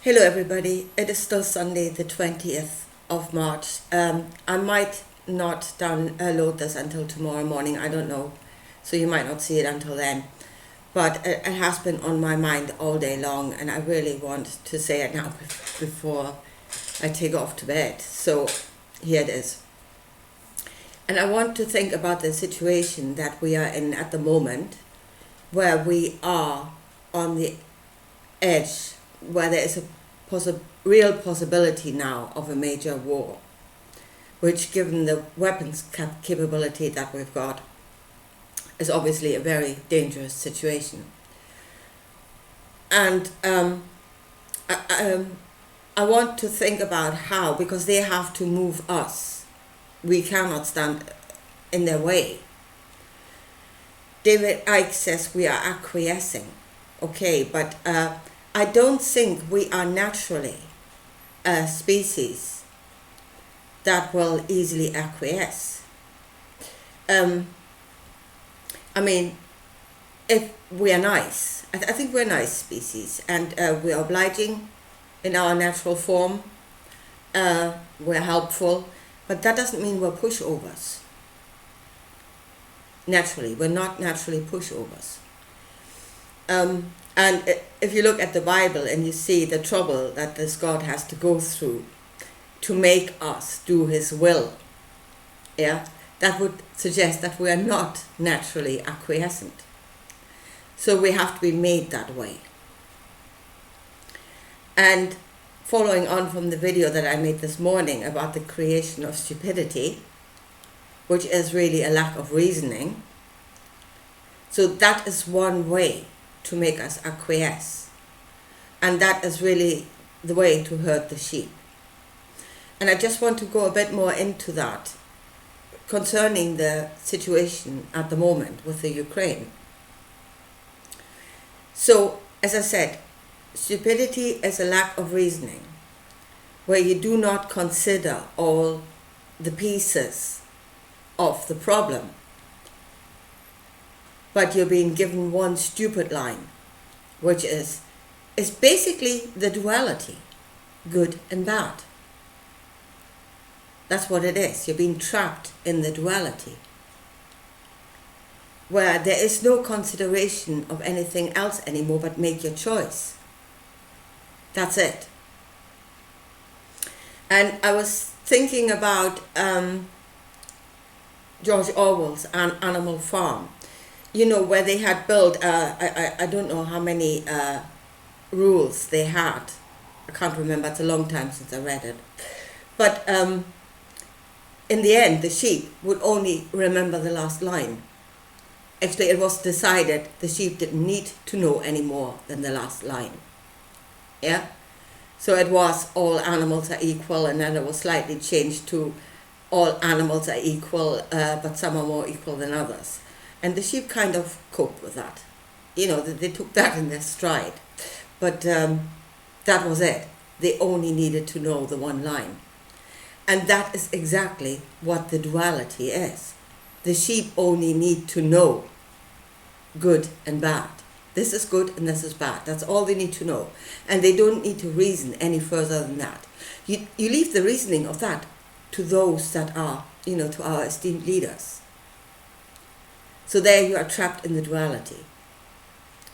Hello everybody, it is still Sunday the 20th of March. I might not download this until tomorrow morning, I don't know, so you might not see it until then. But it has been on my mind all day long and I really want to say it now before I take off to bed. So here it is. And I want to think about the situation that we are in at the moment, where we are on the edge, where there is a real possibility now of a major war, which, given the weapons capability that we've got, is obviously a very dangerous situation. And I want to think about how, because they have to move us. We cannot stand in their way. David Icke says we are acquiescing. Okay, but I don't think we are naturally a species that will easily acquiesce. I mean, if we are nice, I think we're a nice species, and we are obliging in our natural form, we're helpful, but that doesn't mean we're pushovers. Naturally, we're not naturally pushovers. And if you look at the Bible and you see the trouble that this God has to go through to make us do his will, yeah, that would suggest that we are not naturally acquiescent. So we have to be made that way. And following on from the video that I made this morning about the creation of stupidity, which is really a lack of reasoning, so that is one way to make us acquiesce. And that is really the way to hurt the sheep. And I just want to go a bit more into that concerning the situation at the moment with the Ukraine. So, as I said, stupidity is a lack of reasoning, where you do not consider all the pieces of the problem, but you're being given one stupid line, which is basically the duality, good and bad. That's what it is. You're being trapped in the duality, where there is no consideration of anything else anymore but make your choice. That's it. And I was thinking about George Orwell's Animal Farm, you know, where they had built, I don't know how many rules they had. I can't remember, it's a long time since I read it. But in the end, the sheep would only remember the last line. Actually, it was decided the sheep didn't need to know any more than the last line. Yeah? So it was all animals are equal, and then it was slightly changed to all animals are equal, but some are more equal than others. And the sheep kind of coped with that. You know, they took that in their stride. But that was it. They only needed to know the one line. And that is exactly what the duality is. The sheep only need to know good and bad. This is good and this is bad. That's all they need to know. And they don't need to reason any further than that. You leave the reasoning of that to those that are, you know, to our esteemed leaders. So there you are trapped in the duality.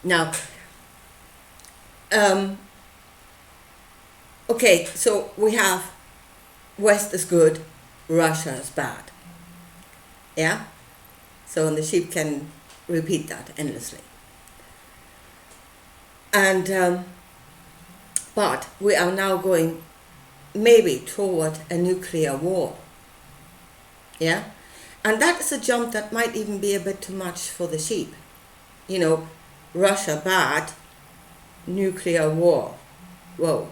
Now, okay, so we have West is good, Russia is bad. Yeah? So and the sheep can repeat that endlessly. And, but we are now going maybe toward a nuclear war. Yeah? And that is a jump that might even be a bit too much for the sheep. You know, Russia bad, nuclear war. Whoa.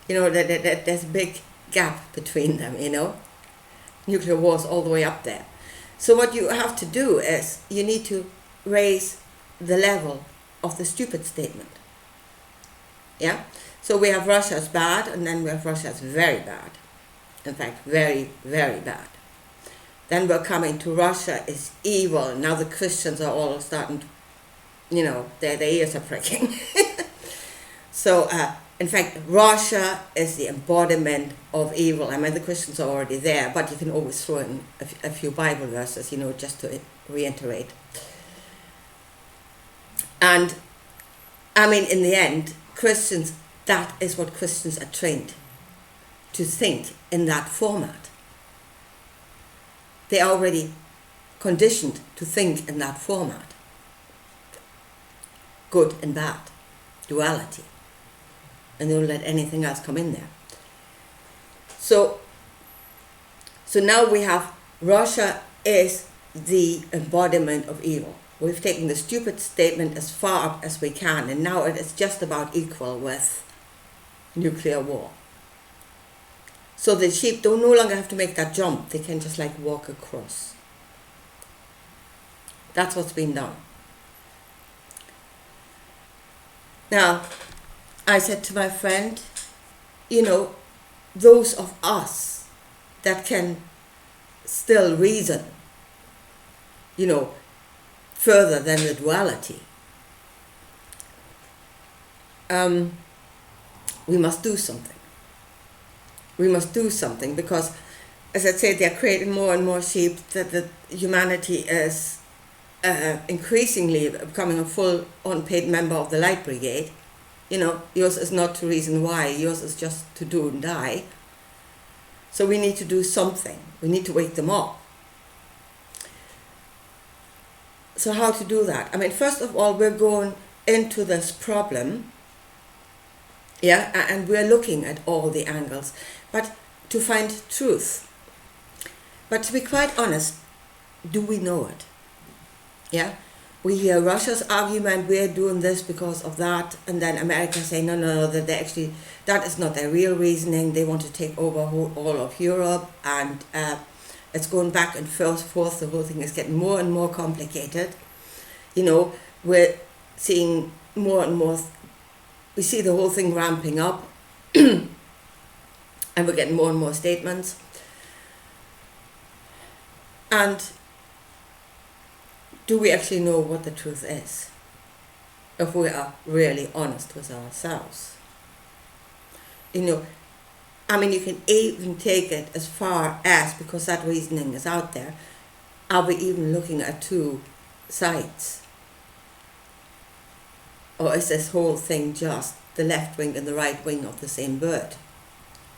You know, there's a big gap between them, you know. Nuclear war is all the way up there. So what you have to do is you need to raise the level of the stupid statement. Yeah? So we have Russia's bad, and then we have Russia's very bad. In fact, very, very bad. Then we're coming to Russia is evil. Now the Christians are all starting to, you know, their ears are pricking. So In fact, Russia is the embodiment of evil. I mean, the Christians are already there, but you can always throw in a few Bible verses, just to reiterate. And, I mean, in the end, Christians, that is what Christians are trained to think in that format. They are already conditioned to think in that format. Good and bad, duality. And they don't let anything else come in there. So now we have Russia is the embodiment of evil. We've taken the stupid statement as far up as we can, and now it is just about equal with nuclear war. So the sheep don't no longer have to make that jump. They can just like walk across. That's what's been done. Now, I said to my friend, those of us that can still reason, further than the duality, we must do something. We must do something because, as I said, they're creating more and more sheep, that the humanity is increasingly becoming a full unpaid member of the Light Brigade. Yours is not to reason why, yours is just to do and die. So we need to do something. We need to wake them up. So how to do that? I mean, first of all, we're going into this problem, and we're looking at all the angles, but to find truth. But to be quite honest, do we know it? Yeah? We hear Russia's argument, we're doing this because of that, and then America saying, no, that is not their real reasoning. They want to take over all of Europe, and it's going back and forth. The whole thing is getting more and more complicated. We're seeing more and more, we see the whole thing ramping up, and we're getting more and more statements. And do we actually know what the truth is, if we are really honest with ourselves? I mean, you can even take it as far as, because that reasoning is out there, are we even looking at two sides? Or is this whole thing just the left wing and the right wing of the same bird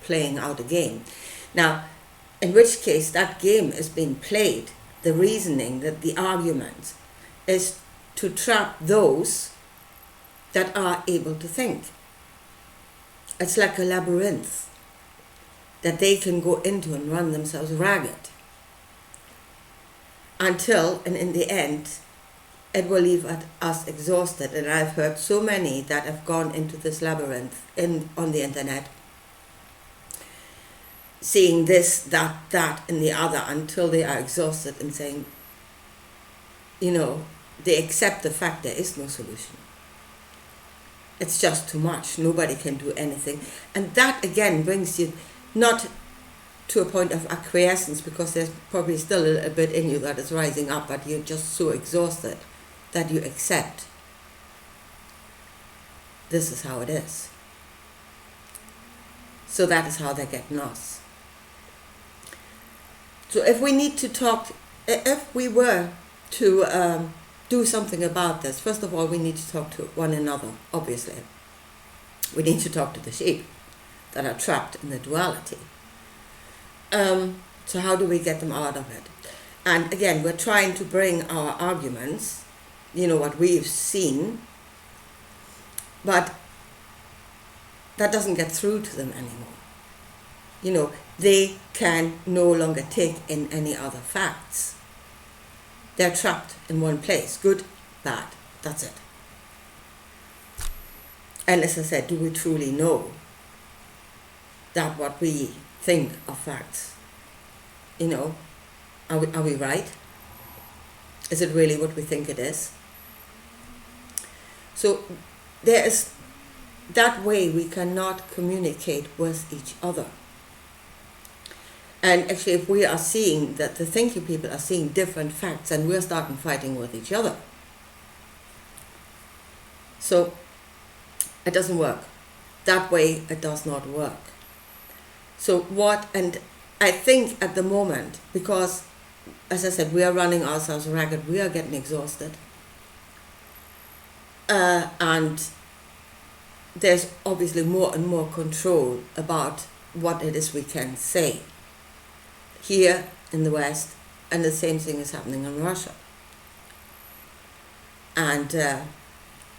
playing out a game? Now, in which case that game is being played, the reasoning, that the argument is to trap those that are able to think. It's like a labyrinth that they can go into and run themselves ragged until, and in the end, it will leave us exhausted. And I've heard so many that have gone into this labyrinth on the internet, seeing this, that, and the other until they are exhausted and saying, they accept the fact there is no solution. It's just too much. Nobody can do anything. And that again brings you not to a point of acquiescence, because there's probably still a little bit in you that is rising up, but you're just so exhausted that you accept this is how it is. So that is how they're getting us. So if we were to do something about this, first of all, we need to talk to one another, obviously. We need to talk to the sheep that are trapped in the duality. So how do we get them out of it? And again, we're trying to bring our arguments, what we've seen, but that doesn't get through to them anymore. They can no longer take in any other facts. They're trapped in one place. Good, bad, that's it. And as I said, do we truly know that what we think are facts? Are we right? Is it really what we think it is? So there is that way we cannot communicate with each other. And actually, if we are seeing that the thinking people are seeing different facts, and we're starting fighting with each other. So it doesn't work. That way it does not work. So and I think at the moment, because as I said, we are running ourselves ragged, we are getting exhausted. And there's obviously more and more control about what it is we can say here in the West, and the same thing is happening in Russia. And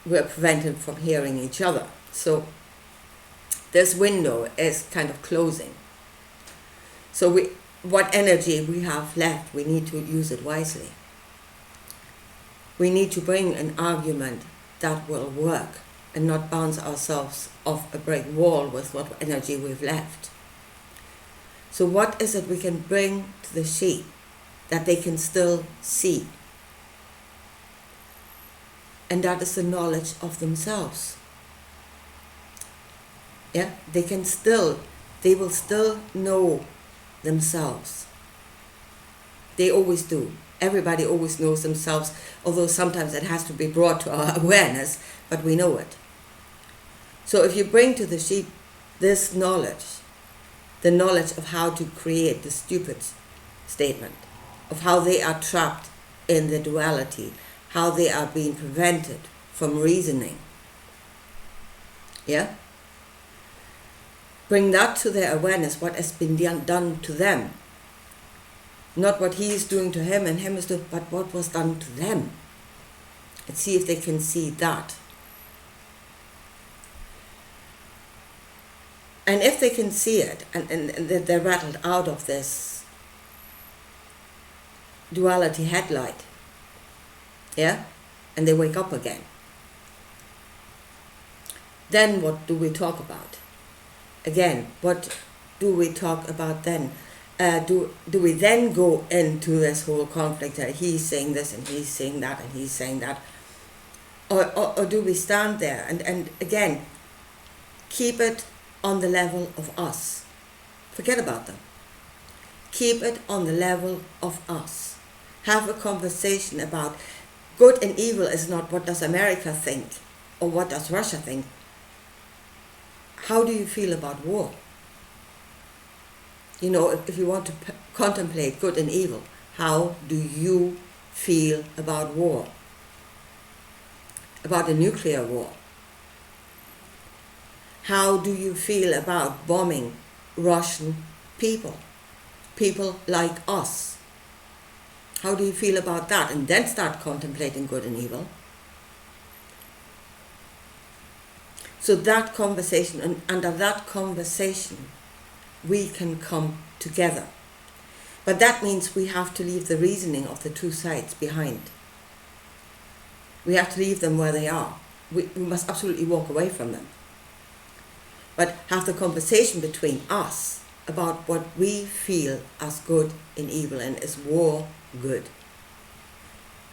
we're prevented from hearing each other. So this window is kind of closing. So what energy we have left, we need to use it wisely. We need to bring an argument that will work and not bounce ourselves off a brick wall with what energy we've left. So what is it we can bring to the sheep that they can still see? And that is the knowledge of themselves. Yeah, they will still know themselves. They always do. Everybody always knows themselves, although sometimes it has to be brought to our awareness, but we know it. So if you bring to the sheep this knowledge, the knowledge of how to create the stupid statement, of how they are trapped in the duality, how they are being prevented from reasoning, yeah? Bring that to their awareness, what has been done to them. Not what he is doing to him and him is doing, but what was done to them. And see if they can see that. And if they can see it, and they're rattled out of this duality headlight, yeah, and they wake up again, then what do we talk about? Again, what do we talk about then? Do we then go into this whole conflict that he's saying this and he's saying that and he's saying that? Or do we stand there and again, keep it on the level of us. Forget about them. Keep it on the level of us. Have a conversation about good and evil is not what does America think or what does Russia think. How do you feel about war? You know, if you want to contemplate good and evil, how do you feel about war? About a nuclear war? How do you feel about bombing Russian people? People like us? How do you feel about that? And then start contemplating good and evil. So that conversation, and under that conversation, we can come together. But that means we have to leave the reasoning of the two sides behind. We have to leave them where they are. We must absolutely walk away from them. But have the conversation between us about what we feel as good and evil, and is war good?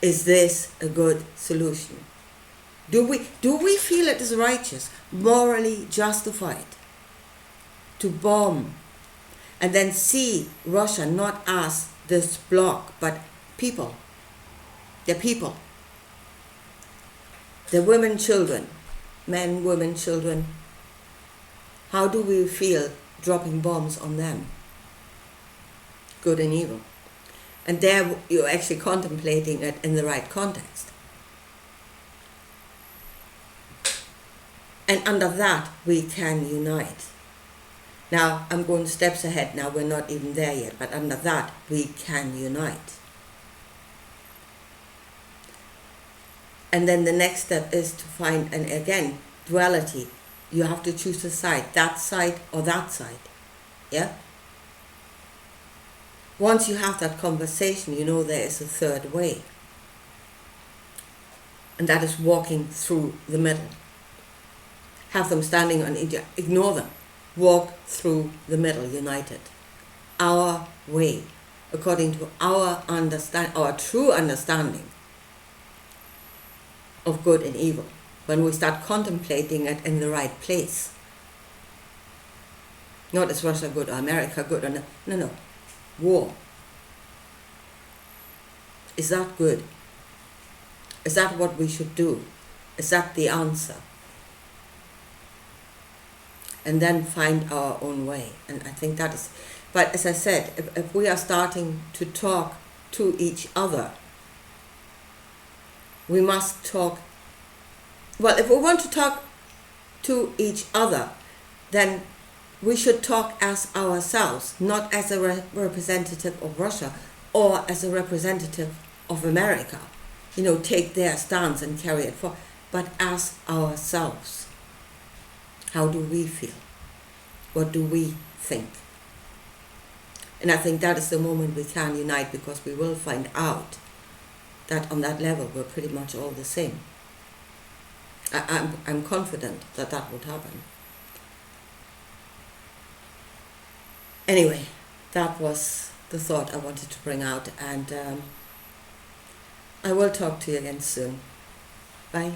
Is this a good solution? Do we feel it is righteous, morally justified to bomb and then see Russia not as this bloc, but people? They're people. They're women, children, men, women, children. How do we feel dropping bombs on them? Good and evil. And there you're actually contemplating it in the right context. And under that, we can unite. Now, I'm going steps ahead now, we're not even there yet, but under that, we can unite. And then the next step is to find, and again, duality. You have to choose a side, that side or that side, yeah? Once you have that conversation, you know there is a third way. And that is walking through the middle. Have them standing on India, ignore them. Walk through the middle, united. Our way, according to our true understanding of good and evil. When we start contemplating it in the right place. Not is Russia good or America good or no. No. War. Is that good? Is that what we should do? Is that the answer? and then find our own way. And I think that is, but as I said, if we are starting to talk to each other, we must talk, well, if we want to talk to each other, then we should talk as ourselves, not as a representative of Russia or as a representative of America, take their stance and carry it forward, but as ourselves. How do we feel? What do we think? And I think that is the moment we can unite, because we will find out that on that level we're pretty much all the same. I'm confident that that would happen. Anyway, that was the thought I wanted to bring out, and I will talk to you again soon. Bye.